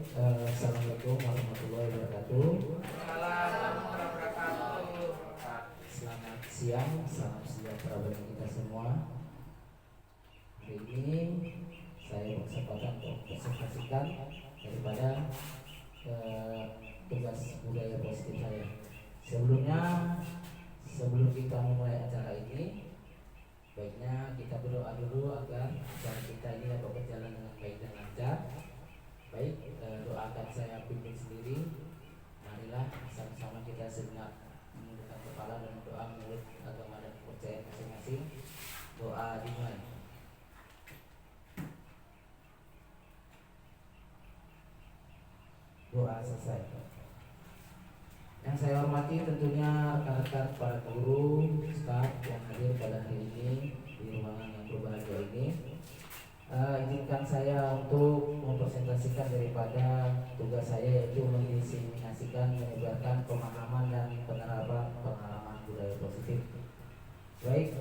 Assalamualaikum warahmatullahi wabarakatuh. Waalaikumsalam warahmatullahi wabarakatuh. Selamat siang, salam sejahtera bagi kita semua. Hari ini saya berkesempatan untuk presentasikan daripada tugas budaya positif saya. Sebelum kita memulai acara ini, baiknya kita berdoa dulu agar acara kita ini dapat berjalan dengan baik dan lancar. Baik, doakan saya pimpin sendiri. Marilah sama-sama kita sejenak menundukkan kepala dan doa menurut agama dan kepercayaan masing-masing. Doa dimulai. Doa selesai. Yang saya hormati tentunya rekan-rekan para guru, staf yang hadir pada hari ini di ruangan yang berbahagia ini. Izinkan saya untuk mempresentasikan daripada tugas saya, yaitu mendiseminasikan, menyebarkan pemahaman dan penerapan pengalaman budaya positif. Baik,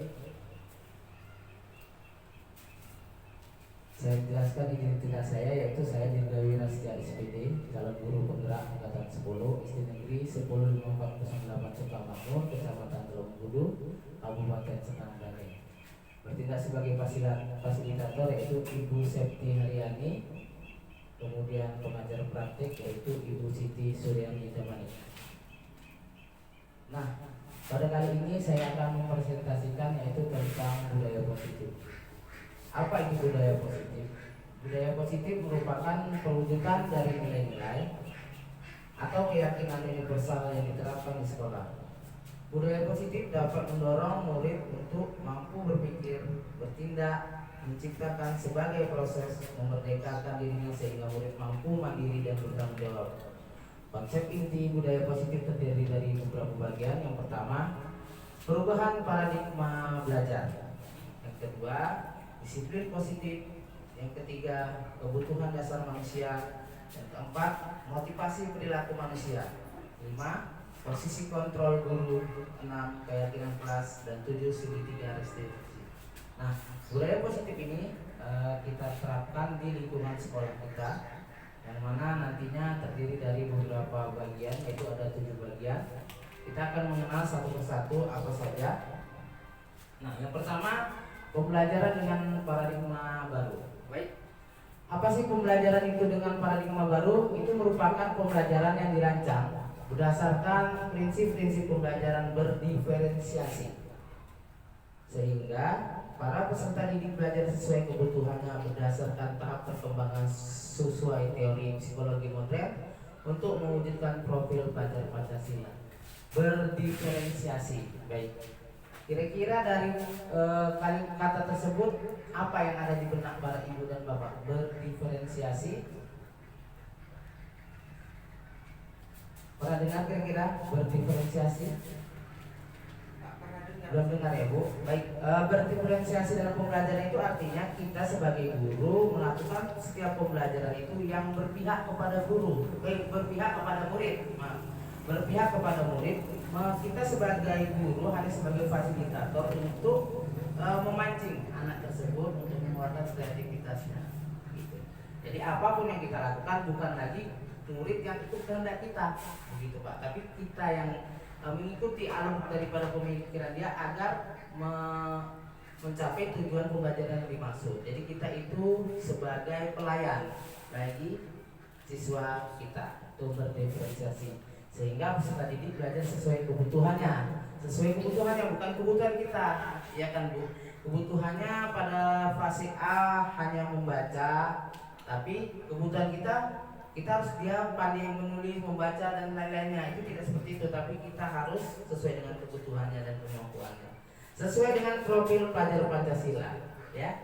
saya jelaskan identitas saya, yaitu saya Dirgawira Setia SPD, calon guru penggerak angkatan 10 SD Negeri 10408 Sukamakmur, Kecamatan Teluk Budu, Kabupaten Senang Dane. Bertindak sebagai fasilitator yaitu Ibu Septi Haryani, kemudian pengajar praktik yaitu Ibu Siti Suryani Damani. Nah, pada kali ini saya akan mempresentasikan yaitu tentang budaya positif. Apa itu budaya positif? Budaya positif merupakan perwujudan dari nilai-nilai atau keyakinan universal yang diterapkan di sekolah. Budaya positif dapat mendorong murid untuk mampu berpikir, bertindak, menciptakan sebagai proses memerdekakan dirinya sehingga murid mampu mandiri dan bertanggung jawab. Konsep inti budaya positif terdiri dari beberapa bagian. Yang pertama, perubahan paradigma belajar. Yang kedua, disiplin positif. Yang ketiga, kebutuhan dasar manusia. Yang keempat, motivasi perilaku manusia. 5. Posisi kontrol guru. 6. Keyakinan kelas. Dan 7. Segitiga restitusi. Nah, budaya positif ini kita terapkan di lingkungan sekolah kita, yang mana nantinya terdiri dari beberapa bagian, yaitu ada 7 bagian. Kita akan mengenal satu persatu apa saja. Nah, yang pertama, pembelajaran dengan paradigma baru. Baik, apa sih pembelajaran itu dengan paradigma baru? Itu merupakan pembelajaran yang dirancang berdasarkan prinsip-prinsip pembelajaran berdiferensiasi, sehingga para peserta didik belajar sesuai kebutuhannya berdasarkan tahap perkembangan sesuai teori psikologi modern untuk mewujudkan profil pelajar Pancasila. Berdiferensiasi. Baik, kira-kira dari kata tersebut apa yang ada di benak para ibu dan bapak? Berdiferensiasi. Pernah dengar kira-kira berdiferensiasi? Belum dengar ya Bu? Baik, berdiferensiasi dalam pembelajaran itu artinya kita sebagai guru melakukan setiap pembelajaran itu yang berpihak kepada guru, berpihak kepada murid. Berpihak kepada murid, kita sebagai guru hanya sebagai fasilitator untuk memancing anak tersebut untuk mengeluarkan kreativitasnya. Gitu. Jadi apapun yang kita lakukan bukan lagi murid yang ikut kehendak kita, begitu Pak, tapi kita yang mengikuti alur daripada pemikiran dia agar mencapai tujuan pembelajaran yang dimaksud. Jadi kita itu sebagai pelayan bagi siswa kita, itu berdiferensiasi, sehingga peserta didik belajar sesuai kebutuhannya, bukan kebutuhan kita, ya kan Bu? Kebutuhannya pada fase A hanya membaca, tapi kebutuhan kita harus dia pandai menulis, membaca dan lain-lainnya. Itu tidak seperti itu, tapi kita harus sesuai dengan kebutuhannya dan kemampuannya, sesuai dengan profil pelajar Pancasila. Ya,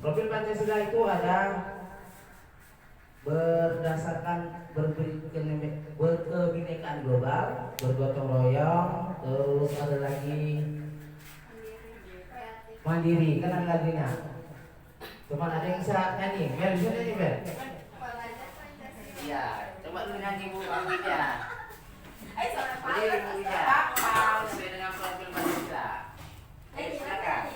profil Pancasila itu ada berdasarkan berkebinekaan global, bergotong royong, terus ada lagi mandiri, kan ada lagunya. Cuman ada yang bisa nyanyi, Mel bisa nyanyi Mel? Iya, coba dulu nyanyi Bu lagunya. Jadi lagunya sesuai dengan profil Pancasila. Silakan.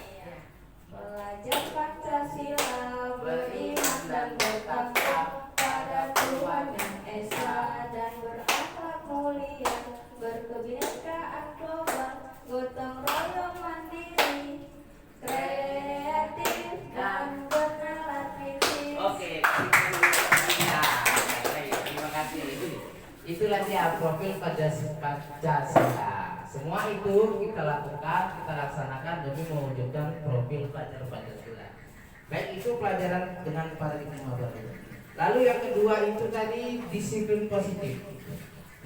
Belajar Pancasila, beriman dan bertakwa pada Tuhan yang profil Pancasila. Semua itu kita lakukan, kita laksanakan demi mewujudkan profil pelajar Pancasila. Baik itu pelajaran dengan paradigma baru. Lalu yang kedua itu tadi disiplin positif.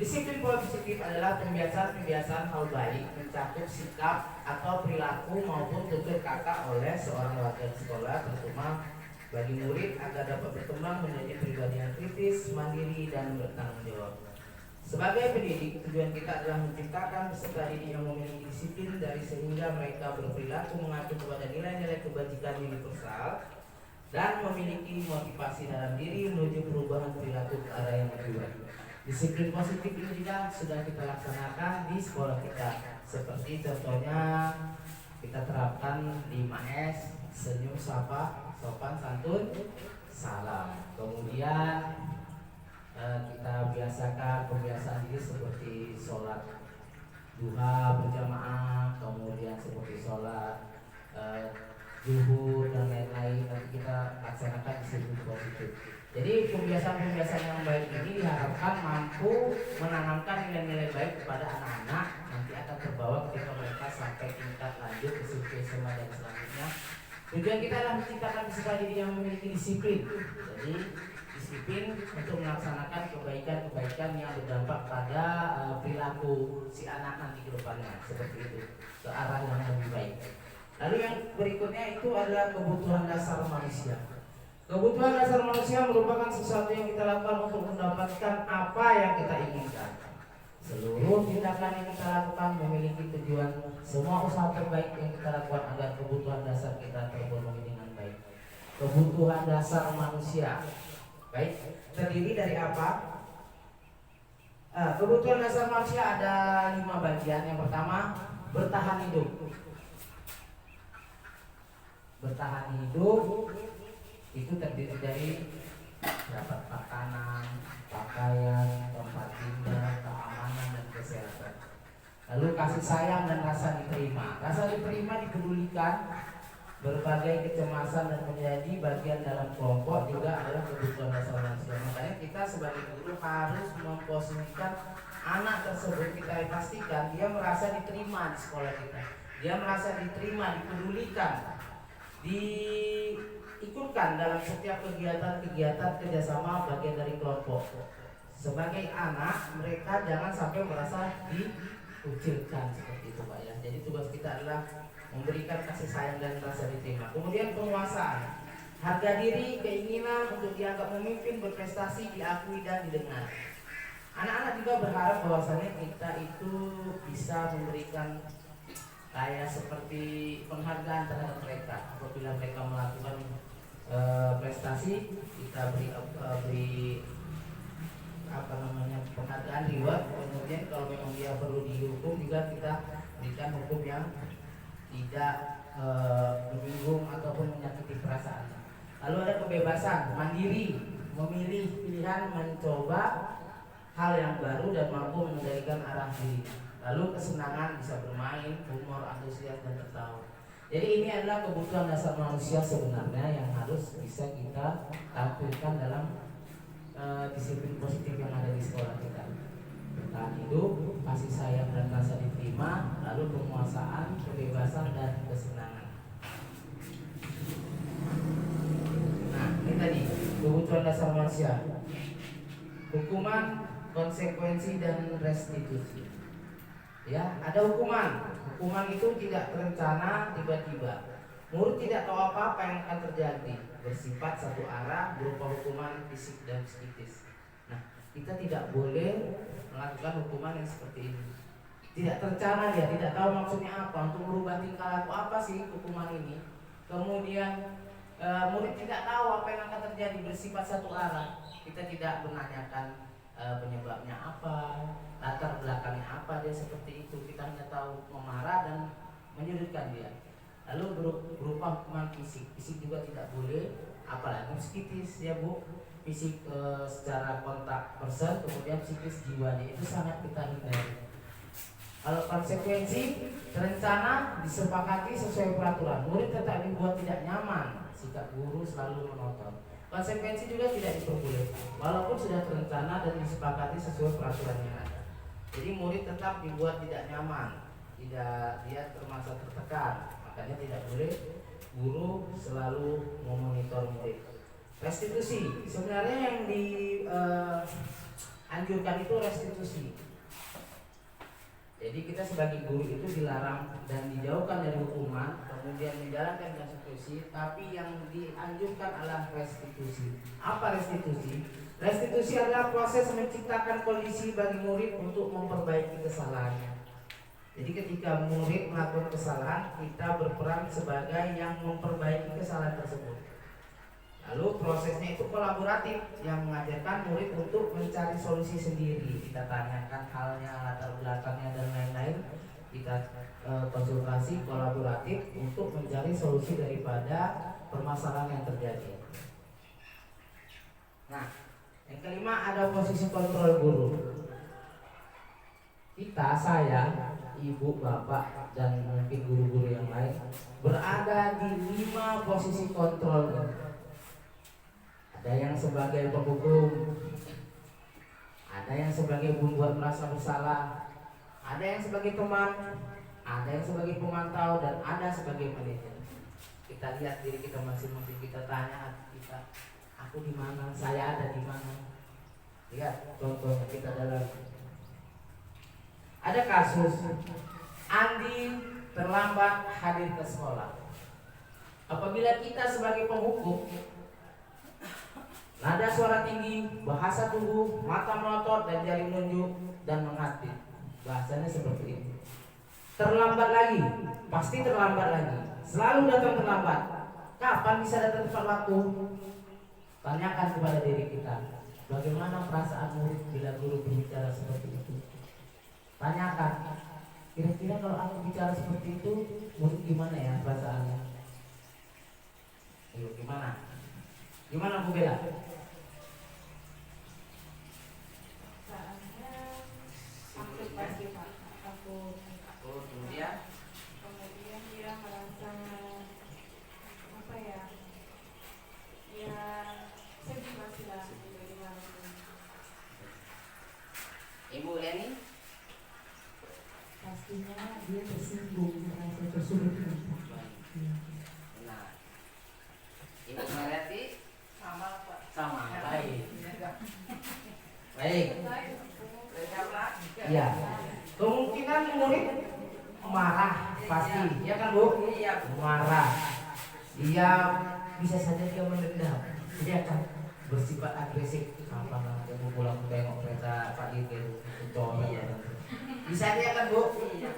Disiplin positif adalah pembiasaan-pembiasaan hal baik mencakup sikap atau perilaku maupun tutur kata oleh seorang warga sekolah, terutama bagi murid agar dapat berkembang menjadi pribadi yang kritis, mandiri, dan bertanggung jawab. Sebagai pendidik, tujuan kita adalah menciptakan peserta didik yang memiliki disiplin dari sehingga mereka berperilaku mengacu kepada nilai-nilai kebajikan universal dan memiliki motivasi dalam diri menuju perubahan perilaku ke arah yang lebih baik. Disiplin positif ini juga sudah kita laksanakan di sekolah kita. Seperti contohnya kita terapkan 5S, senyum, sapa, sopan, santun, salam. Kemudian kita biasakan pembiasaan diri seperti sholat duha berjamaah, kemudian seperti sholat zuhur dan lain-lain. Nanti kita laksanakan disiplin positif. Jadi pembiasaan-pembiasaan yang baik ini diharapkan mampu menanamkan nilai-nilai baik kepada anak-anak, nanti akan terbawa ketika mereka sampai tingkat lanjut ke SMA dan selanjutnya. Tujuan kita adalah menciptakan peserta didik yang memiliki disiplin. Jadi disiplin untuk melaksanakan kebaikan-kebaikan yang berdampak pada perilaku si anak nanti ke depannya, seperti itu, ke arah yang lebih baik. Lalu yang berikutnya itu adalah kebutuhan dasar manusia. Kebutuhan dasar manusia merupakan sesuatu yang kita lakukan untuk mendapatkan apa yang kita inginkan. Seluruh tindakan yang kita lakukan memiliki tujuan. Semua usaha terbaik yang kita lakukan agar kebutuhan dasar kita terpenuhi dengan baik. Kebutuhan dasar manusia, baik, terdiri dari apa? Kebutuhan dasar manusia ada 5 bagian. Yang pertama, bertahan hidup. Bertahan hidup itu terdiri dari dapat makanan, pakaian, tempat tinggal, keamanan, dan kesehatan. Lalu kasih sayang dan rasa diterima. Rasa diterima dipedulikan, berbagai kecemasan dan menjadi bagian dalam kelompok juga adalah kebutuhan dasar manusia. Makanya kita sebagai guru harus memposisikan anak tersebut, kita pastikan dia merasa diterima di sekolah kita. Dia merasa diterima, dipedulikan, diikutkan dalam setiap kegiatan-kegiatan kerjasama bagian dari kelompok. Sebagai anak, mereka jangan sampai merasa dikucilkan seperti itu, Pak ya. Jadi tugas kita adalah memberikan kasih sayang dan rasa diterima. Kemudian penguasaan, harga diri, keinginan untuk dianggap memimpin, berprestasi, diakui dan didengar. Anak-anak juga berharap bahwasanya kita itu bisa memberikan kayak seperti penghargaan terhadap mereka apabila mereka melakukan prestasi, kita beri penghargaan, reward. Kemudian kalau memang dia perlu dihukum juga kita berikan hukum yang tidak menyinggung ataupun menyakiti perasaan. Lalu ada kebebasan, mandiri, memilih pilihan, mencoba hal yang baru dan mampu mengendalikan arah diri. Lalu kesenangan, bisa bermain, humor, antusias, dan tertawa. Jadi ini adalah kebutuhan dasar manusia sebenarnya yang harus bisa kita tampilkan dalam disiplin positif yang ada di sekolah kita. Bertahan hidup, kasih sayang dan rasa diterima, lalu penguasaan, kebebasan, dan kesenangan. Nah, ini tadi kebutuhan dasar manusia. Hukuman, konsekuensi, dan restitusi. Ya, ada hukuman. Hukuman itu tidak terencana, tiba-tiba. Murid tidak tahu apa yang akan terjadi. Bersifat satu arah, berupa hukuman fisik dan psikis. Nah, kita tidak boleh melakukan hukuman yang seperti ini. Tidak terencana, dia tidak tahu maksudnya apa, untuk merubah tingkah laku apa sih hukuman ini. Kemudian murid tidak tahu apa yang akan terjadi, bersifat satu arah. Kita tidak menanyakan penyebabnya apa, latar belakangnya apa dia seperti itu. Kita hanya tahu memarah dan menyudutkan dia. Lalu berupa hukuman fisik. Fisik juga tidak boleh, apalagi psikis ya Bu. Fisik secara kontak person, kemudian psikis jiwanya itu sangat kita hindari. Kalau konsekuensi, terencana, disepakati sesuai peraturan. Murid tetap dibuat tidak nyaman, sikap guru selalu menonton. Konsekuensi juga tidak diperbolehkan, walaupun sudah terencana dan disepakati sesuai peraturan yang ada. Jadi murid tetap dibuat tidak nyaman, tidak dia termasa tertekan. Makanya tidak boleh guru selalu memonitor murid. Restitusi sebenarnya yang dianjurkan itu restitusi. Jadi kita sebagai guru itu dilarang dan dijauhkan dari hukuman, kemudian menjalankan restitusi, tapi yang dianjurkan adalah restitusi. Apa restitusi? Restitusi adalah proses menciptakan kondisi bagi murid untuk memperbaiki kesalahannya. Jadi ketika murid melakukan kesalahan, kita berperan sebagai yang memperbaiki kesalahan tersebut. Lalu prosesnya itu kolaboratif yang mengajarkan murid untuk mencari solusi sendiri. Kita tanyakan halnya, latar belakangnya dan lain-lain. Kita konsultasi kolaboratif untuk mencari solusi daripada permasalahan yang terjadi. Nah, yang kelima ada posisi kontrol guru. Kita, saya, ibu, bapak, dan mungkin guru-guru yang lain berada di 5 posisi kontrol ini. Ada yang sebagai penghukum, ada yang sebagai pembuat merasa bersalah, ada yang sebagai teman, ada yang sebagai pemantau, dan ada sebagai manajer. Kita lihat diri kita masing-masing, kita tanya kita, aku di mana, saya ada di mana. Lihat contohnya kita dalam. Ada kasus Andi terlambat hadir ke sekolah. Apabila kita sebagai penghukum, nada suara tinggi, bahasa tubuh, mata melotot dan jari menunjuk dan menghati. Bahasanya seperti itu. Terlambat lagi, pasti terlambat lagi. Selalu datang terlambat. Kapan bisa datang tepat waktu? Tanyakan kepada diri kita, bagaimana perasaan murid bila guru berbicara seperti itu? Tanyakan, kira-kira kalau aku bicara seperti itu, murid gimana ya perasaannya? Ayo, gimana? Gimana Bu Bella? Takut pasti Pak. Takut. Kemudian Dia merasa apa ya? Ya sedih pasti lah dari mana. Ibu Leni? Pastinya dia tersinggung, merasa tersudut. Nah, Ibu Mariati Sama Pak. sama, baik. Baik. Iya. Iya. Kemungkinan murid marah pasti, ya kan Bu? Iya. Marah. Dia bisa saja dia mendendam, dia kan bersifat agresif. Apa namanya? Mau pulang tengok kereta Pak Dirjen, Iya. bisa dia kan Bu? Iya.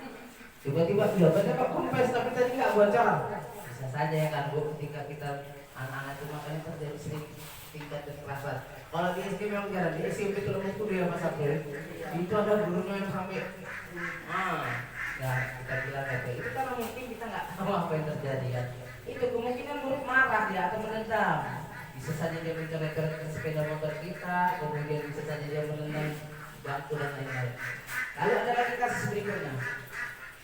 Tiba-tiba dia banyak kok kempes tapi tadi nggak bocor. Bisa saja ya kan Bu, ketika kita anak-anak itu makanya terjadi sering tingkat kekerasan. Kalau di SD memang jarang, di SMP itu lebih kudu ya Mas Abdul. Itu ada gurunya yang sampai ya kita bilang kayak itu karena mungkin kita nggak tahu apa yang terjadi kan. Itu kemungkinan murid marah dia atau menendam. Bisa saja dia mencoret-coret ke sepeda motor kita, kemudian bisa saja dia menendang batu dan lain-lain. Lalu ada lagi kasus berikutnya,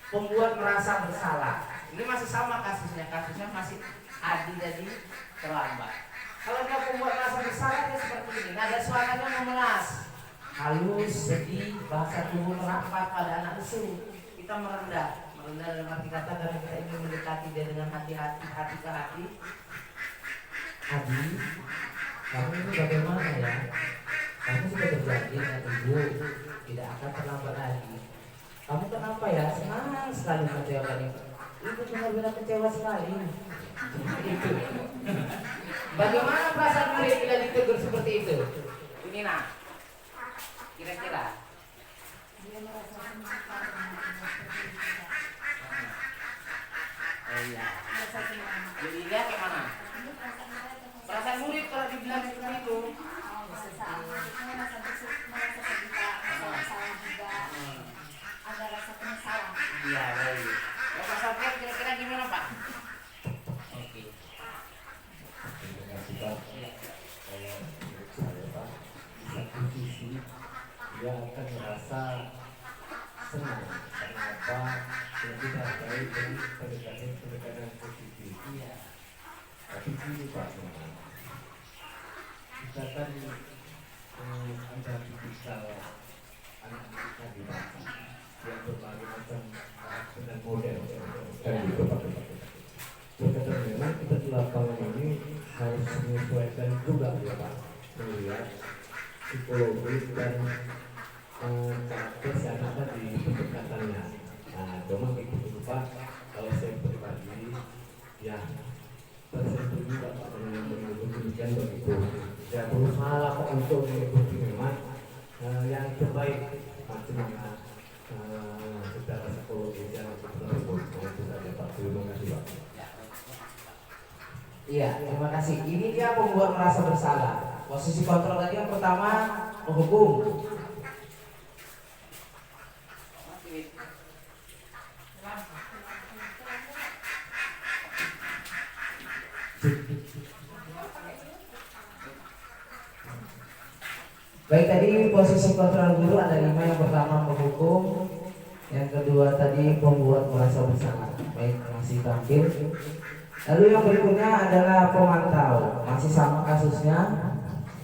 pembuat merasa bersalah. Ini masih sama kasusnya masih Adi jadi terlambat. Kalau dia pembuat merasa bersalah dia seperti ini, nada suaranya memelas, halus, sedih, bahasa tubuh merapat pada anak lesu. Kita merendah dalam arti kata karena kita ingin mendekati dia dengan hati-hati, hati ke hati. Adi, kamu ini bagaimana ya? Kamu sudah berjanji dengan ibu tidak akan terlambat lagi. Kamu kenapa ya? Senang sekali mengecewakan ibu. Ibu benar-benar kecewa sekali. Itu. Bagaimana perasaan murid bila ditegur seperti itu? Ini nak, kira-kira. Dia merasa menyesal dengan seperti itu Pak. Oh iya. Merasa senang. Jadi lihat ke mana? Ini perasaan saya terus. Perasaan murid kalau dibilang seperti itu. Merasa sedih Pak, merasa salah juga. Ada rasa penyesalan. Iya baik. Bapak Sofyan kira-kira gimana Pak? Oke. Terima kasih Pak. Kalau menurut saya Pak, di satu sisi dia akan merasa senang karena apa? Yang dihargai dari pendekatan positif. Iya. Tapi gini Pak, kita kan ada tipikal anak-anak dibaca yang berbagai macam karakter dan model kan gitu Pak. Berkaitan memang kita di lapangan ini harus menyesuaikan juga ya Pak, melihat psikologi dan karakter si anak tadi pendekatannya. Nah, memang begitu Pak. Kalau saya pribadi ya tersentuh juga Pak dengan demikian begitu. Saya berusaha lah Pak untuk mengikuti memang yang terbaik macam secara psikologi yang tersebut. Itu saja Pak. Terima kasih Pak. Iya, terima kasih. Ini dia pembuat merasa bersalah. Posisi kontrol tadi yang pertama menghukum. Baik, tadi posisi kontrol guru ada 5. Yang pertama menghukum, yang kedua tadi pembuat merasa bersalah. Baik, masih tampil. Lalu yang berikutnya adalah pemantau. Masih sama kasusnya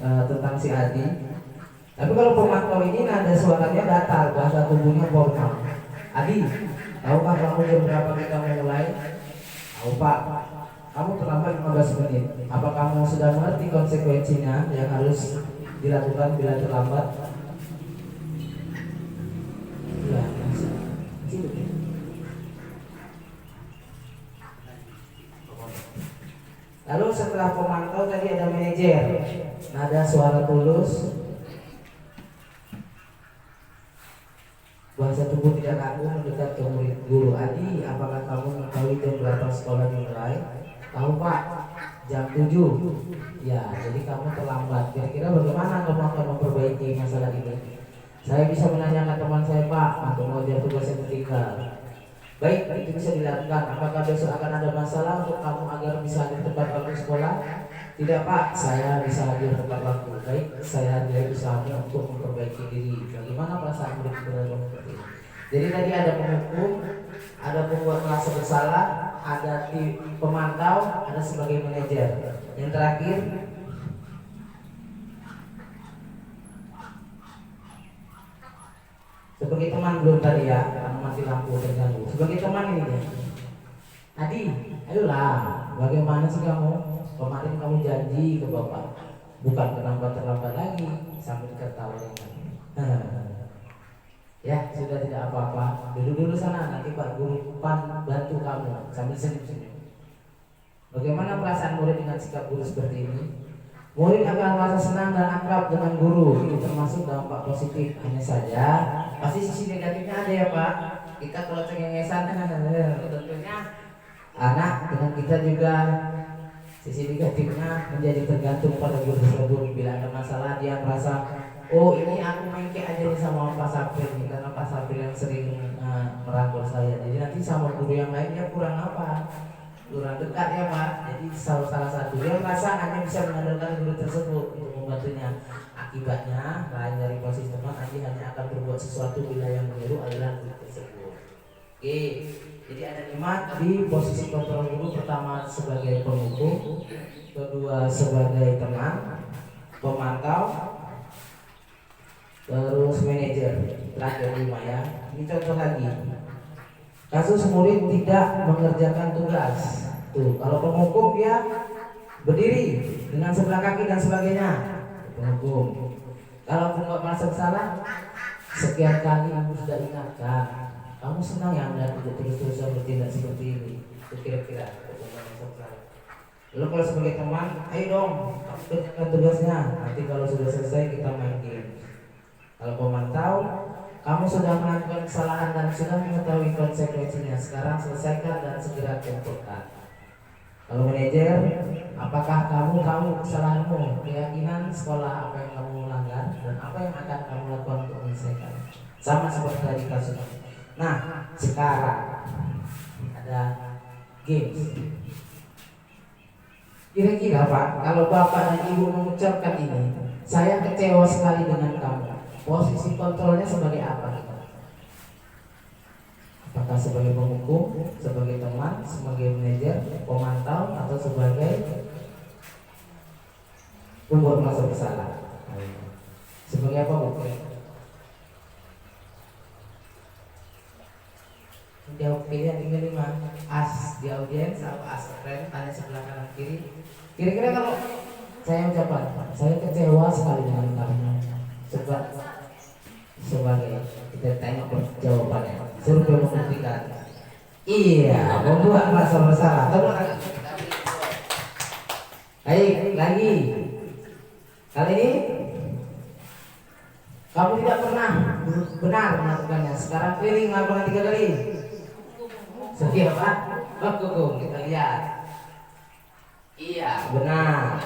tentang si Adi. Tapi kalau pemantau ini nada suaranya datar, bahasa tubuhnya formal. Adi, tahukah kamu jam berapa kita mulai? Tahu Pak. Kamu terlambat 15 menit. Apa kamu sudah mengerti konsekuensinya yang harus dilakukan bila terlambat? Ya, masih. Lalu setelah pemantau tadi ada manajer, nada suara tulus, bahasa tubuh tidak kaku mendekat ke murid guru. Adi, apakah kamu mengetahui jam berapa sekolah dimulai? Tahu Pak, jam 7. Ya, jadi kamu terlambat. Kira-kira bagaimana kamu akan memperbaiki masalah ini? Saya bisa menanyakan teman saya Pak, untuk mengajar tugas yang tertinggal. Baik, itu bisa dilakukan. Apakah besok akan ada masalah untuk kamu agar bisa hadir tepat waktu sekolah? Tidak Pak, saya bisa hadir tepat waktu. Baik, saya hargai usahanya untuk memperbaiki diri. Bagaimana perasaan murid beragam seperti ini? Jadi tadi ada penghukum, ada pembuat merasa bersalah, ada pemantau, ada sebagai manajer. Yang terakhir, sebagai teman belum tadi ya, karena mati lampu terganggu. Sebagai teman ini ya. Adi, ayolah, bagaimana sih kamu? Kemarin kamu janji ke Bapak, bukan terlambat lagi, sambil tertawa dengan. Ya, sudah tidak apa-apa. Dulu sana, nanti Pak Guru bantu kamu sambil senyum-senyum. Bagaimana perasaan murid dengan sikap guru seperti ini? Murid akan merasa senang dan akrab dengan guru. Itu termasuk dampak positif. Hanya saja pasti sisi negatifnya ada ya Pak. Kita kalau cengengesan tentunya anak dengan kita juga sisi negatifnya menjadi tergantung pada guru tersebut. Bila ada masalah dia merasa, oh ini aku mengke aja nih sama Pak Sapri nih, karena Pak Sapri yang sering merangkul saya. Jadi nanti sama guru yang lainnya kurang apa? Kurang dekat ya Pak. Jadi salah satu dia merasa hanya bisa mengandalkan guru tersebut untuk membantunya. Akibatnya lain dari posisi teman nanti hanya akan berbuat sesuatu bila yang meniru aliran guru tersebut. Oke, jadi ada 5 di posisi kontrol guru. Pertama sebagai penghukum, kedua sebagai teman, pemantau, terus manajer. Terakhir 5 ya. Ini contoh lagi. Kasus murid tidak mengerjakan tugas. Tuh, kalau penghukum dia berdiri dengan sebelah kaki dan sebagainya. Penghukum. Kalau pembuat merasa bersalah, sekian kali ibu sudah ingatkan. Kamu senang ya Anda tidak terus-terusan bertindak seperti ini. Itu kira-kira pembuat merasa bersalah. Lalu kalau sebagai teman, ayo dong, kerjakan tugasnya. Nanti kalau sudah selesai kita main game. Kalau pemantau, kamu sudah melakukan kesalahan dan sudah mengetahui konsekuensinya. Sekarang selesaikan dan segera kumpulkan. Kalau manajer, apakah kamu tahu kesalahanmu, keyakinan sekolah apa yang kamu langgar, dan apa yang akan kamu lakukan untuk menyelesaikan? Sama seperti tadi kasus. Nah, sekarang ada games. Kira-kira Pak, kalau Bapak dan Ibu mengucapkan ini, saya kecewa sekali dengan kamu. Posisi kontrolnya sebagai apa? Apakah sebagai penghukum, sebagai teman, sebagai manajer, pemantau, atau sebagai pembuat merasa bersalah? Sebagai apa Bu? Jawab pilihan tinggal 5. As di audiens atau as friend, tanya sebelah kanan kiri. Kira-kira kalau saya ucapkan, saya kecewa sekali dengan kamu. Sebagai kita tengok jawabannya. Survei membuktikan. Iya, membuat merasa bersalah. Baik, lagi. Kali ini kamu tidak pernah benar melakukannya. Sekarang keliling melakukan 3 kali. Siap Pak? Gugung, kita lihat. Iya, benar.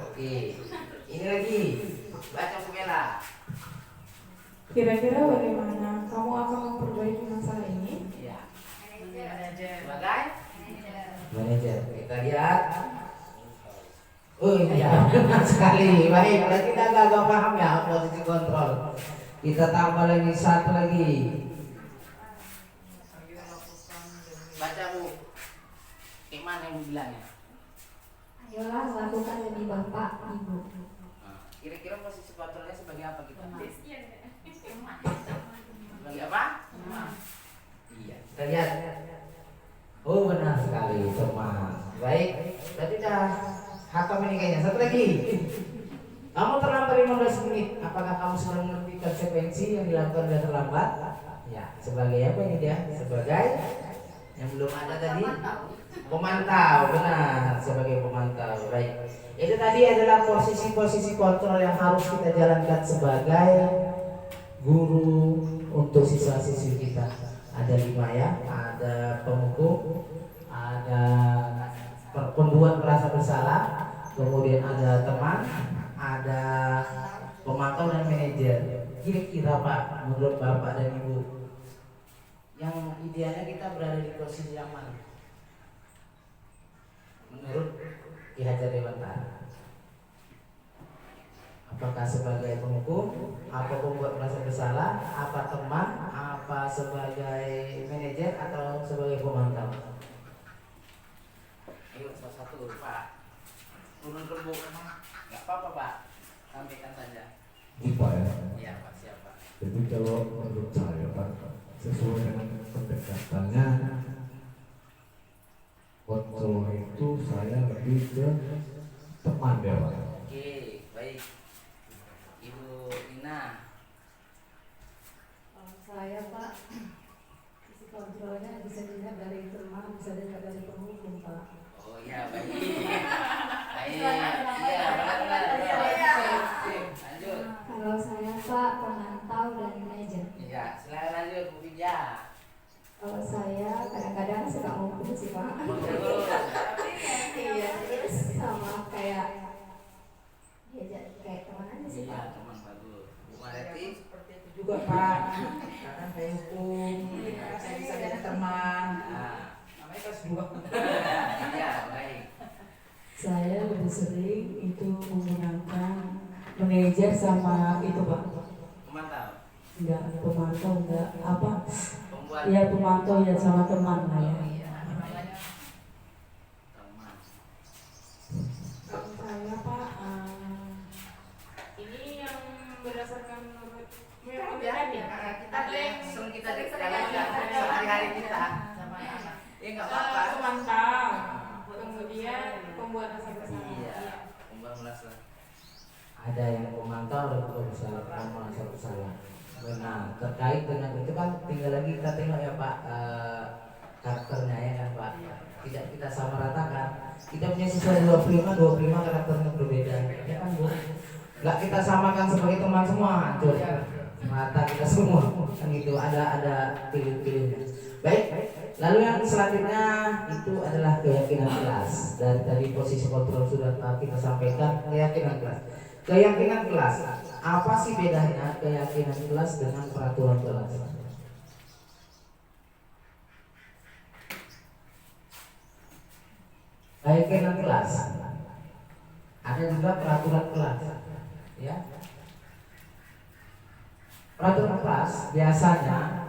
Oke. Ini lagi. Baca Bella. Kira-kira bagaimana kamu akan memperbaiki masalah ini? Iya. Manajer. Sebagai manajer. Kita lihat. Oh iya, benar sekali. Baik, berarti kita agak paham ya posisi kontrol. Kita tambah lagi 1 lagi. Baca Bu. Gimana yang bilangnya? Ayolah lakukan demi Bapak, Ibu. Kira-kira posisi kontrolnya sebagai apa kita? Sebagai apa? Iya. Kita lihat. Oh benar sekali teman. Baik. Berarti dah hakam ini kayaknya. 1 lagi. Kamu terlambat 15 menit. Apakah kamu sudah mengerti konsekuensi yang dilakukan dan terlambat? Ya. Sebagai apa ini dia? Sebagai yang belum ada tadi. Pemantau. Benar. Sebagai pemantau. Baik. Itu tadi adalah posisi-posisi kontrol yang harus kita jalankan sebagai guru untuk siswa-siswi kita. Ada 5 ya, ada penghukum, ada pembuat merasa bersalah, kemudian ada teman, ada pemantau dan manajer. Kira-kira Pak, menurut Bapak dan Ibu, yang idealnya kita berada di posisi yang mana? Menurut Ki Hajar Dewantara, apakah sebagai penghukum, apa pembuat merasa bersalah, apa teman, apa sebagai manajer atau sebagai pemantau? Ayo salah satu Pak, turun ke buku, nggak apa-apa Pak, sampaikan saja. Lupa ya. Iya Pak, siapa? Jadi kalau menurut saya Pak, sesuai dengan pendekatannya, kontrol itu saya lebih ke teman ya Pak. Oke, baik. Ibu Nina. Saya Pak, isi kontrolnya bisa dilihat dari teman, bisa dilihat dari penghukum Pak. Oh iya, baik. Baik. Iya, benar-benar. Lanjut. Kalau saya Pak, pemantau dan manajer. Iya, silakan lanjut Bu Widya. Kalau saya kadang-kadang suka ngumpul sih Pak. Iya, terus sama kayak diajak kayak teman aja sih Iya, Pak. teman bagus. Bu Mareti. Seperti itu juga Pak, kadang kayak hukum, saya bisa jadi teman, Nah, namanya kelas 2. iya, baik. Saya lebih sering itu menggunakan manajer sama itu Pak. Pemantau. Enggak, pemantau enggak apa? Pembuat. Ya pemantau ya sama teman lah ya. Iya, namanya teman. Kalau saya Pak, ini yang berdasarkan menurut Kita sering kita jalankan sehari-hari kita sama anak. Ya nggak apa-apa. pemantau, kemudian pembuat rasa bersalah. Iya, pembuat merasa. Ada yang pemantau dan pembuat bersalah, merasa bersalah. Benar. Terkait dengan itu kan tinggal lagi kita tengok ya Pak karakternya ya kan Pak. Tidak kita samaratakan. Kita punya siswa 25 karakternya berbeda. Ya kan Bu? Nggak kita samakan sebagai teman semua hancur. Mata kita semua kan gitu, ada pilih-pilihnya. Baik, lalu yang selanjutnya itu adalah keyakinan kelas. Dari tadi posisi kontrol sudah kita sampaikan, keyakinan kelas. Keyakinan kelas, apa sih bedanya keyakinan kelas dengan peraturan kelas? Keyakinan kelas, ada juga peraturan kelas, ya. Peraturan kelas biasanya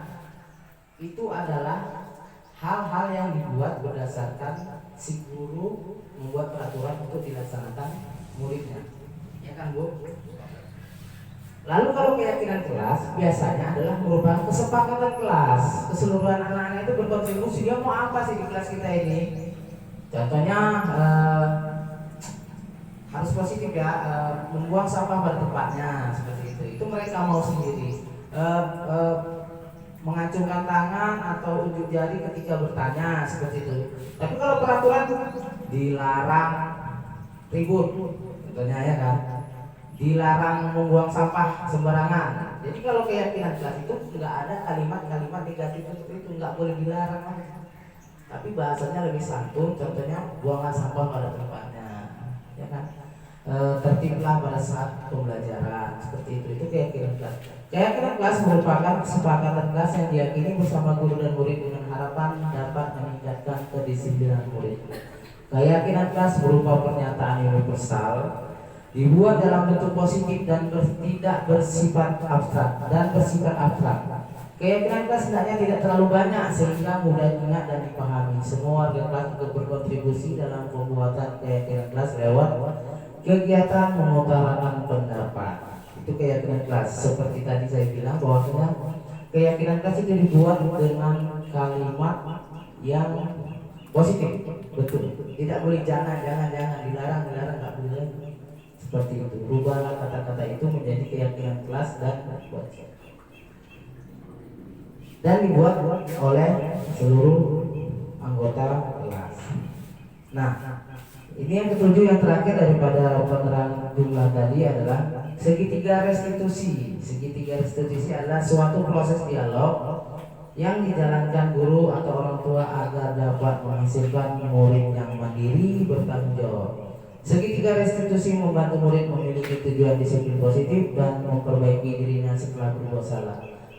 itu adalah hal-hal yang dibuat berdasarkan si guru membuat peraturan untuk dilaksanakan muridnya, ya kan Bu? Lalu kalau keyakinan kelas biasanya adalah merupakan kesepakatan kelas. Keseluruhan anak-anak itu berkontribusi, dia mau apa sih di kelas kita ini. Contohnya harus positif ya, membuang sampah pada tempatnya seperti itu. Itu mereka mau sendiri. Mengacungkan tangan atau unjuk jari ketika bertanya seperti itu. Tapi kalau peraturan dilarang ribut, contohnya ya kan, dilarang membuang sampah sembarangan. Jadi kalau keyakinan kelas itu nggak ada kalimat-kalimat negatif seperti itu, nggak boleh dilarang. Tapi bahasanya lebih santun, contohnya buanglah sampah pada tempatnya, ya kan. Tertiblah pada saat pembelajaran seperti itu keyakinan kelas. Keyakinan kelas merupakan kesepakatan kelas yang diyakini bersama guru dan murid dengan harapan dapat meningkatkan kedisiplinan murid. Keyakinan kelas berupa pernyataan universal, dibuat dalam bentuk positif dan tidak bersifat abstrak Keyakinan kelas hendaknya tidak terlalu banyak sehingga mudah diingat dan dipahami. Semua warga kelas untuk berkontribusi dalam pembuatan keyakinan kelas lewat kegiatan mengutarakan pendapat. Itu keyakinan kelas. Seperti tadi saya bilang bahwasanya keyakinan kelas itu dibuat dengan kalimat yang positif, betul. Tidak boleh jangan dilarang nggak boleh. Seperti itu. Rubahlah kata-kata itu menjadi keyakinan kelas dan dibuat oleh seluruh anggota kelas. Nah, ini yang ketujuh, yang terakhir daripada penerang jumlah tadi adalah segitiga restitusi. Segitiga restitusi adalah suatu proses dialog yang dijalankan guru atau orang tua agar dapat menghasilkan murid yang mandiri bertanggung jawab. Segitiga restitusi membantu murid memiliki tujuan disiplin positif dan memperbaiki dirinya setelah berbuat salah.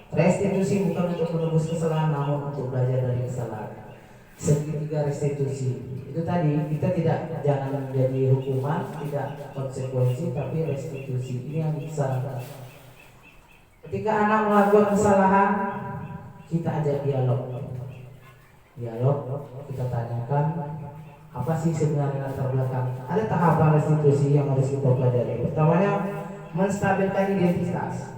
Restitusi bukan untuk menebus kesalahan, namun untuk belajar dari kesalahan. Segitiga restitusi itu tadi, kita jangan menjadi hukuman, tidak konsekuensi, tapi restitusi. Ini yang disarankan. Ketika anak melakukan kesalahan, kita ajak dialog, kita tanyakan apa sih sebenarnya latar belakang. Ada tahapan restitusi yang harus kita pelajari. Pertamanya, menstabilkan identitas.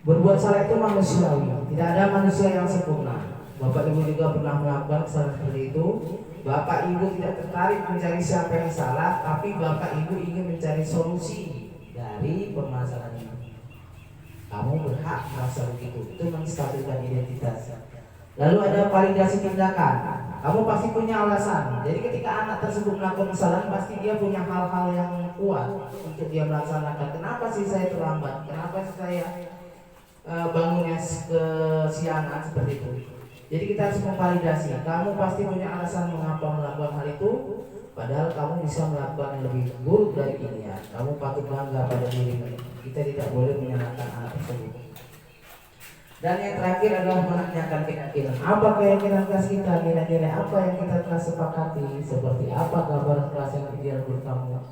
Berbuat salah itu manusiawi, tidak ada manusia yang sempurna. Bapak Ibu juga pernah melakukan kesalahan seperti itu. Bapak Ibu tidak tertarik mencari siapa yang salah, tapi Bapak Ibu ingin mencari solusi dari permasalahan ini. Kamu berhak merasa begitu. Itu menstabilkan identitas. Lalu ada validasi tindakan. Kamu pasti punya alasan. Jadi ketika anak tersebut melakukan kesalahan, pasti dia punya hal-hal yang kuat untuk dia melaksanakan. Kenapa sih saya terlambat? Kenapa sih saya bangunnya kesiangan seperti itu? Jadi kita harus memvalidasi. Kamu pasti punya alasan mengapa melakukan hal itu, padahal kamu bisa melakukan yang lebih buruk dari ini ya. Kamu patut bangga pada dirimu. Kita tidak boleh menyalahkan anak tersebut. Dan yang terakhir adalah menanyakan keyakinan. Apa keyakinan kelas kita? Nilai-nilai apa yang kita telah sepakati? Seperti apa gambaran kelas yang ideal menurut kamu?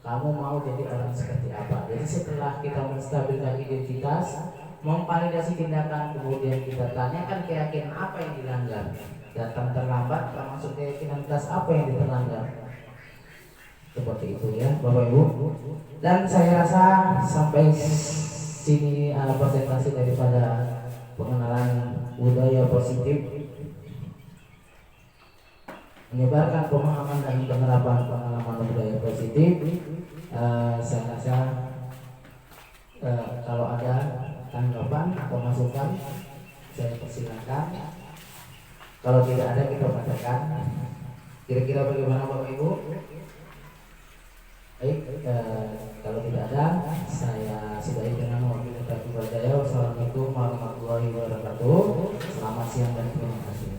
Kamu mau jadi orang seperti apa? Jadi setelah kita menstabilkan identitas, memvalidasi tindakan, kemudian kita tanyakan keyakinan apa yang dilanggar. Datang terlambat termasuk keyakinan kelas apa yang dilanggar. Seperti itu ya Bapak Ibu. Dan saya rasa sampai sini presentasi daripada pengenalan budaya positif, menyebarkan pemahaman dan penerapan pengalaman budaya positif. Saya rasa kalau ada tanggapan atau masukan saya persilakan. Kalau tidak ada kita bacakan. Kira-kira bagaimana Bapak Ibu? Baik, kalau tidak ada saya sudahi dengan mewakili Kepala Budaya. Wassalamualaikum warahmatullahi wabarakatuh. Selamat siang dan terima kasih.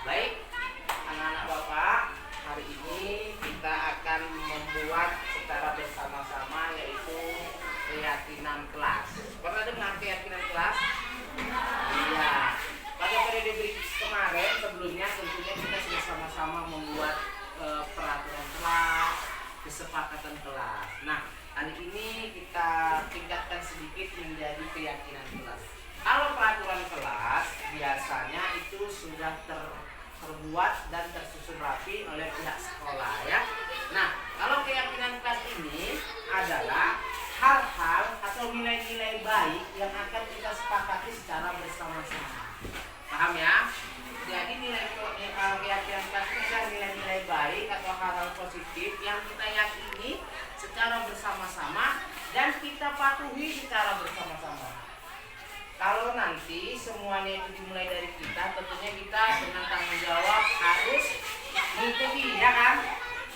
Baik, anak-anak Bapak, hari ini kita akan membuat secara bersama-sama yaitu keyakinan kelas. Pernah dengar keyakinan kelas? Iya. Pada periode kemarin sebelumnya tentunya kita sudah sama-sama membuat peraturan kelas, kesepakatan kelas. Nah, hari ini kita tingkatkan sedikit menjadi keyakinan kelas. Kalau peraturan kelas biasanya itu sudah terbuat dan tersusun rapi oleh pihak sekolah ya. Nah, kalau keyakinan kelas ini adalah hal-hal atau nilai-nilai baik yang akan kita sepakati secara bersama-sama. Paham ya? Jadi keyakinan kelas ini adalah nilai-nilai baik atau hal-hal positif yang kita yakini secara bersama-sama dan kita patuhi secara bersama-sama. Kalau nanti semuanya itu dimulai dari kita, tentunya kita dengan tanggung jawab harus mengikuti, ya kan?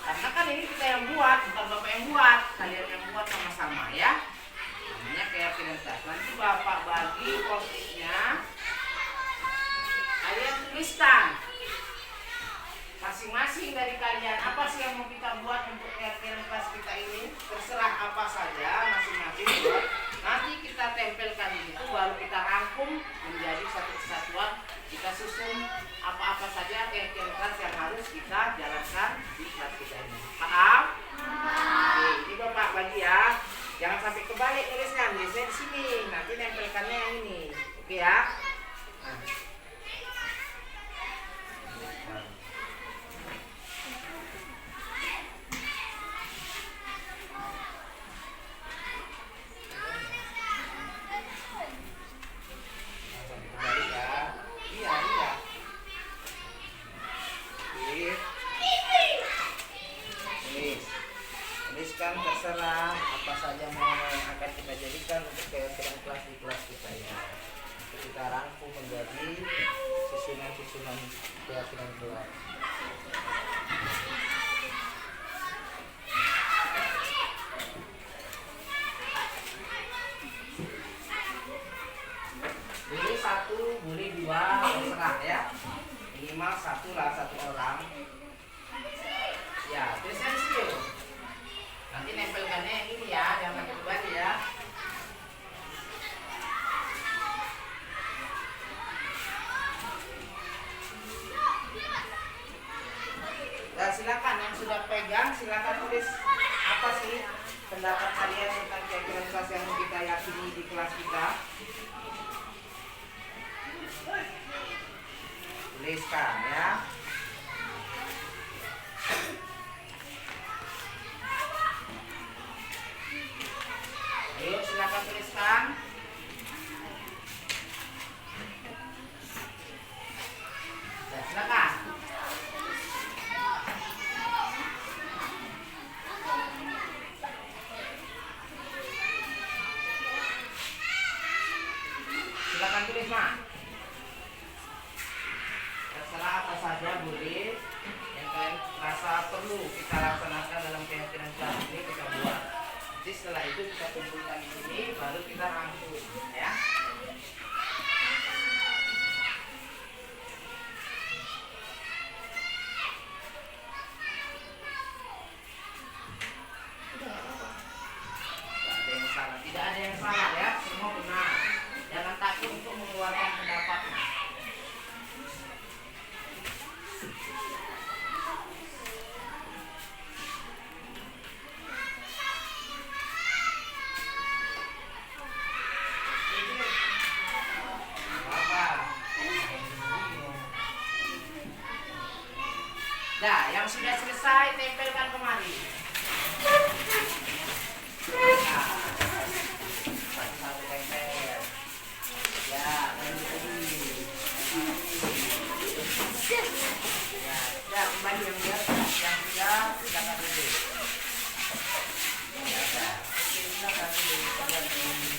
Karena kan ini kita yang buat, bukan Bapak yang buat, kalian yang buat sama-sama ya. Namanya keyakinan kelas. Nanti Bapak bagi post-itnya, kalian tuliskan masing-masing dari kalian apa sih yang mau kita buat untuk keyakinan kelas kita ini. Terserah apa saja masing-masing buat. Nanti kita tempelkan di situ, baru kita rangkum menjadi satu kesatuan. Kita susun apa-apa saja keyakinan kelas yang harus kita jalankan di kelas kita ini. Paham? Oke, ini Bapak bagi ya. Jangan sampai kebalik tulisnya, tulisnya di sini. Nanti tempelkannya yang ini. Oke ya? Nah. Terserah apa saja mau yang akan kita jadikan untuk keyakinan kelas di kelas kita ya. Kita rangkum menjadi susunan keyakinan kelas. Ini satu, boleh dua, terserah ya. Minimal satu lah, satu orang. Ya, tulisnya di situ. Nanti nempelkannya yang ini ya, jangan pribadi ya. Dan silakan yang sudah pegang, silakan tulis apa sih pendapat kalian tentang keyakinan kelas yang kita yakini di kelas kita. Tuliskan ya. Ayo silakan tuliskan. Dan silakan. Silakan tulis Mak. Terserah apa saja boleh yang kalian rasa perlu kita laksanakan dalam keyakinan kelas ini kita buat. Jadi setelah itu kita kumpulkan di sini, baru kita rangkum, ya. Tidak ada yang salah ya, semua benar. Jangan takut untuk mengeluarkan pendapatnya. Nah, yang sudah selesai tempelkan kemari. Nah, satu tempel. Ya, ya, kembali yang dia, yang silakan dulu. Ya, silakan dulu.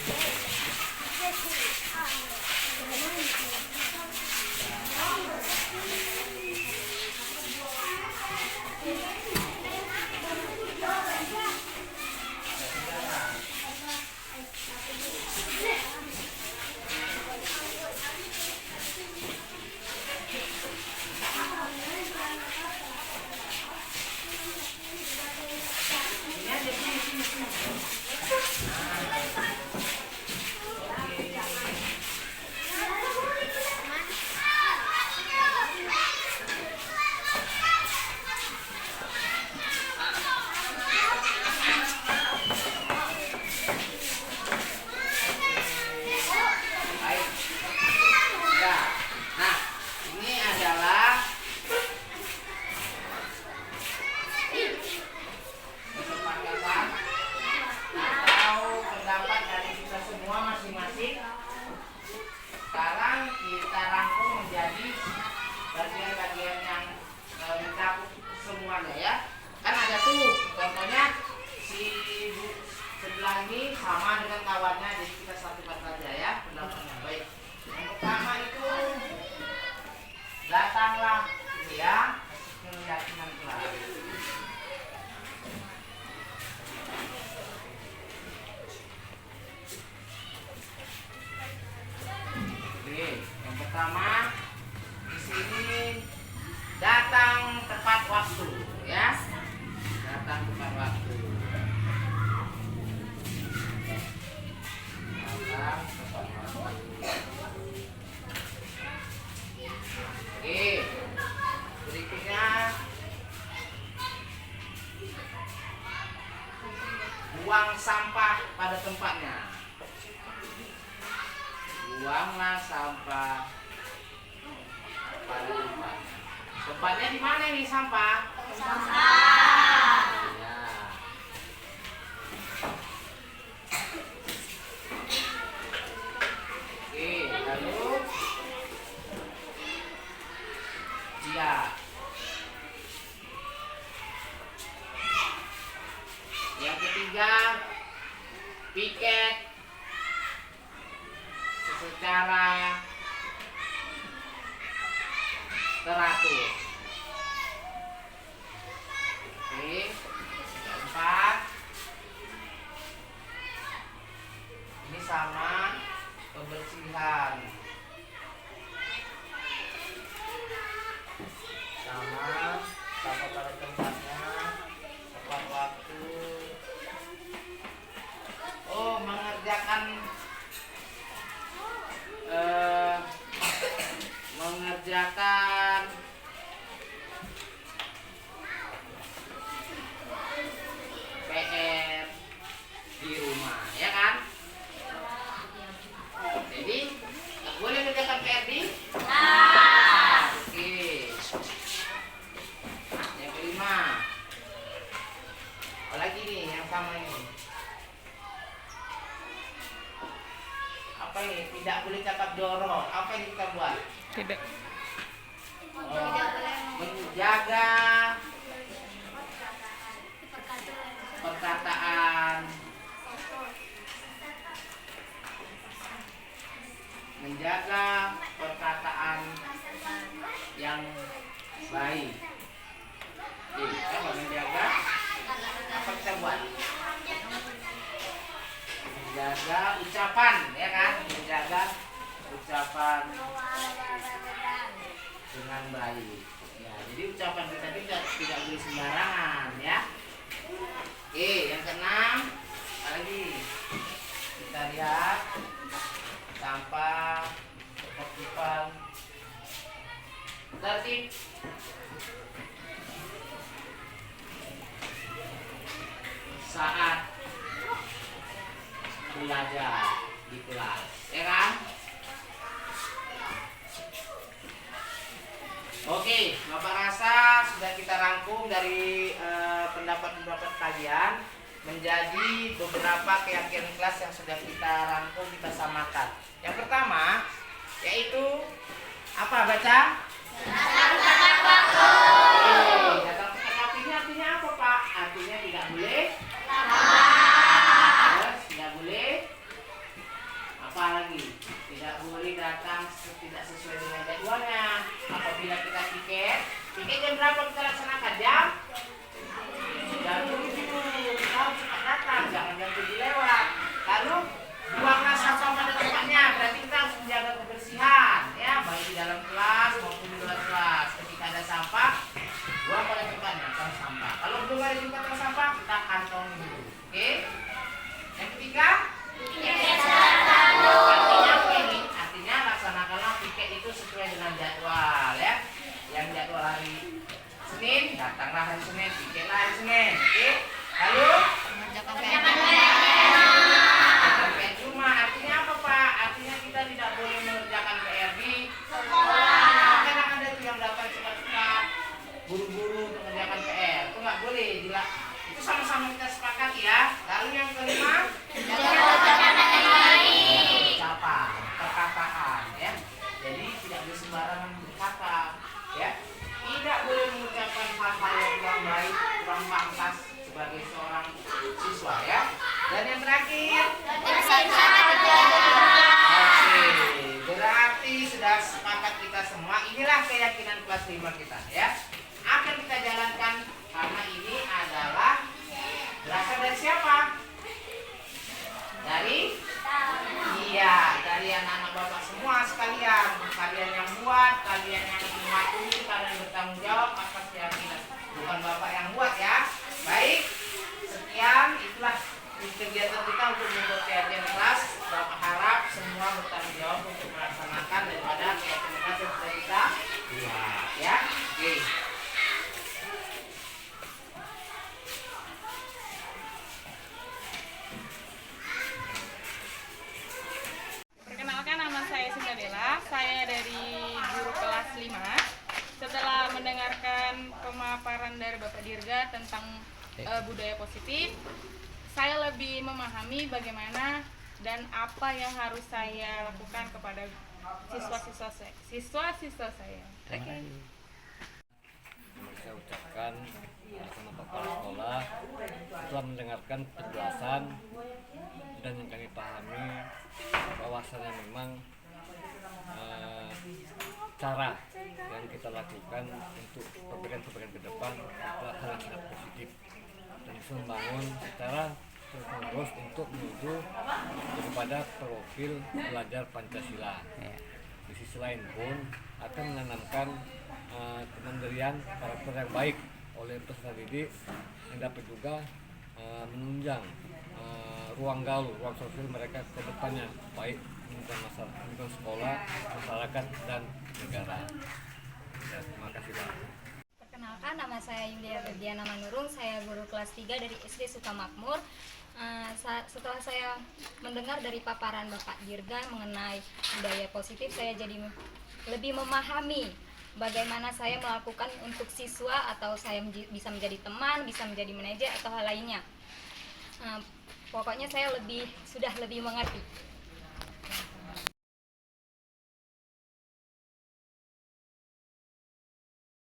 fisik. Sekarang kita rangkum menjadi bagian-bagian yang mencakup semuanya ya. Kan ada tuh contohnya si sebelah ini sama dengan kawannya, jadi kita satukan saja ya pendapatnya. Baik, yang pertama itu datanglah ini ya keyakinan kelas. Oke, yang pertama di sini datang tepat waktu ya, datang tepat waktu. Oke, berikutnya buang sampah pada tempatnya. Buanglah sampah pada tempatnya. Tempatnya di mana nih sampah? Sampah. Ya. Oke, lalu dia. Yang ketiga, piket secara teratur. Oke, keempat, ini sama kebersihan, sama pada tempatnya, tepat waktu. Oh, mengerjakan PR di rumah, ya kan? Jadi nggak boleh mengerjakan PR di rumah. Oke. Yang kelima, apalagi nih yang sama ini. Apa ini? Tidak boleh cakap jorok. Apa yang kita buat? Tidak. Menjaga perkataan, menjaga perkataan yang baik. Kalau menjaga, apa kita buat? Menjaga ucapan, ya kan? Menjaga ucapan dengan baik. Ya, jadi ucapan kita tidak boleh sembarangan, ya. Oke, yang keenam, apa lagi? Kita lihat sampah, ketertiban, tertib. Saat belajar di kelas, ya kan? Oke, Bapak rasa sudah kita rangkum dari pendapat-pendapat kalian menjadi beberapa keyakinan kelas yang sudah kita rangkum, kita samakan. Yang pertama yaitu apa, baca? Datang tepat waktu. Datang tepat waktu ini artinya apa, Pak? Artinya tidak boleh terus tidak boleh apa lagi? Tidak boleh datang tidak sesuai dengan jadwalnya. Apabila kita tiket jam berapa kita laksanakan? Jam 7. Kita harus cepat datang, jangan jam 7 lewat. Lalu buanglah sampah pada tempatnya. Berarti kita harus menjaga kebersihan, ya, baik di dalam kelas maupun di luar kelas. Ketika ada sampah, buang pada tempatnya, tong sampah. Kalau belum ada juga tong sampah, kita kantong Dan yang terakhir. Oke, berarti sudah sepakat kita semua. Inilah keyakinan kelas 5 kita ya. Akan kita jalankan karena ini adalah berasal dari siapa? Dari dari anak-anak bapak semua sekalian. Kalian yang buat, kalian yang mematuhi, kalian bertanggung jawab atas keyakinan. Bukan bapak yang buat ya. Baik, sekian itulah kegiatan kita untuk membuat keyakinan kelas. Bapak harap semua bertanggung jawab untuk melaksanakan daripada keyakinan kelas yang sudah kita buat ya. Oke. Perkenalkan, nama saya Sintabella, saya dari guru kelas 5. Setelah mendengarkan pemaparan dari Bapak Dirga tentang budaya positif, saya lebih memahami bagaimana dan apa yang harus saya lakukan kepada siswa-siswa saya. Oke. Saya ucapkan sama kepala sekolah setelah mendengarkan penjelasan dan yang kami pahami bahwasannya memang cara yang kita lakukan untuk perbaikan ke depan adalah hal yang sangat positif dan bisa membangun secara terus untuk menuju kepada profil belajar Pancasila. Di sisi lain pun akan menanamkan kemandirian karakter yang baik oleh peserta didik yang dapat juga menunjang ruang gaul, ruang sosial mereka ke depannya, baik lingkungan sekolah, masyarakat, dan negara. Ya, terima kasih Pak. Perkenalkan, nama saya Yulia Febriana Manurung, saya guru kelas 3 dari SD Sukamakmur. Setelah saya mendengar dari paparan Bapak Dirga mengenai budaya positif, saya jadi lebih memahami bagaimana saya melakukan untuk siswa atau saya bisa menjadi teman, bisa menjadi manajer atau hal lainnya. Pokoknya saya sudah lebih mengerti.